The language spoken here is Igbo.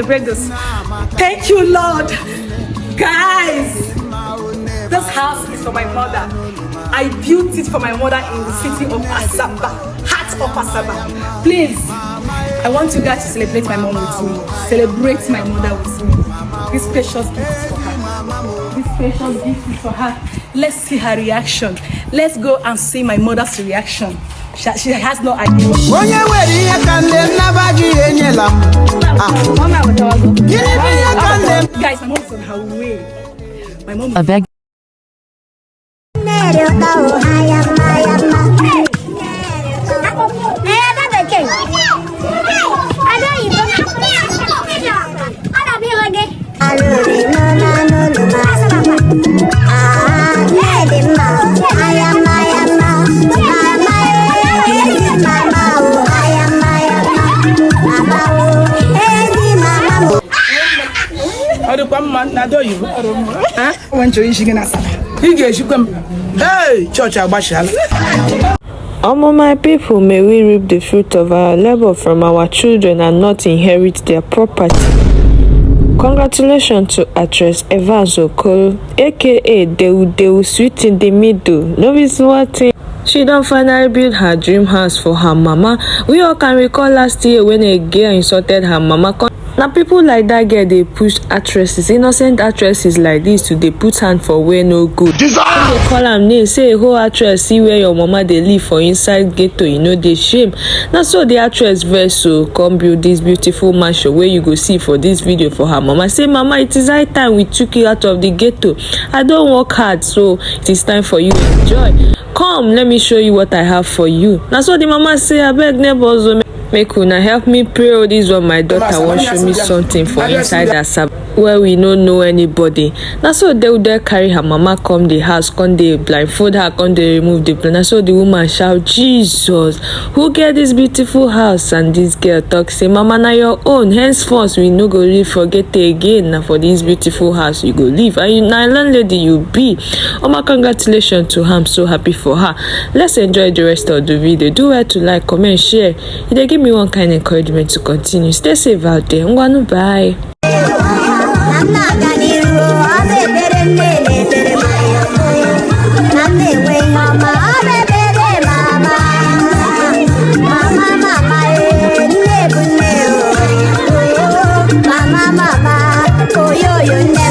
celebrate this. Thank you, Lord. Guys, this house is for my mother. I built it for my mother in the city of Asaba, heart of Asaba. Please, I want you guys to celebrate my mom with me. Celebrate my mother with me. This precious gift is for her. This precious gift is for her. Let's see her reaction. Let's go and see my mother's reaction. She has no idea. Guys, my mom's on her way. My mom. I beg. Hey, church abashal. My people, may we reap the fruit of our labor from our children and not inherit their property. Congratulations to Actress EVAN Okro, aka Deu Sweet in the Middle. No what she don't finally build her dream house for her mama. We all can recall last year when a girl insulted her mama. Now people like that girl, they push actresses, innocent actresses like this to they put hand for where no good. They call them name, say whole actress, see where your mama they live for inside ghetto, you know they shame. Now so the actress verse so come build this beautiful mansion where you go see for this video for her mama. Say mama, it is high time we took you out of the ghetto. I don't work hard, so it is time for you to enjoy. Come, let me show you what I have for you. Now so the mama say, I beg neighbors, make una help me pray. Oh, this one my daughter wants show me something for inside that sab where we don't know anybody. Now so they would carry her mama come the house, come they blindfold her, come they remove the plan. Now so the woman shout, Jesus, who get this beautiful house? And this girl talk say, mama, na your own. Henceforth we no go live forget it again. Now for this beautiful house you go live, and you now landlady you be. Oh my, congratulations to her. I'm so happy for her. Let's enjoy the rest of the video. Do well to like, comment, share. They give me one kind of encouragement to continue. Stay safe out there. I'm gonna bye. Mama, oh yo yo.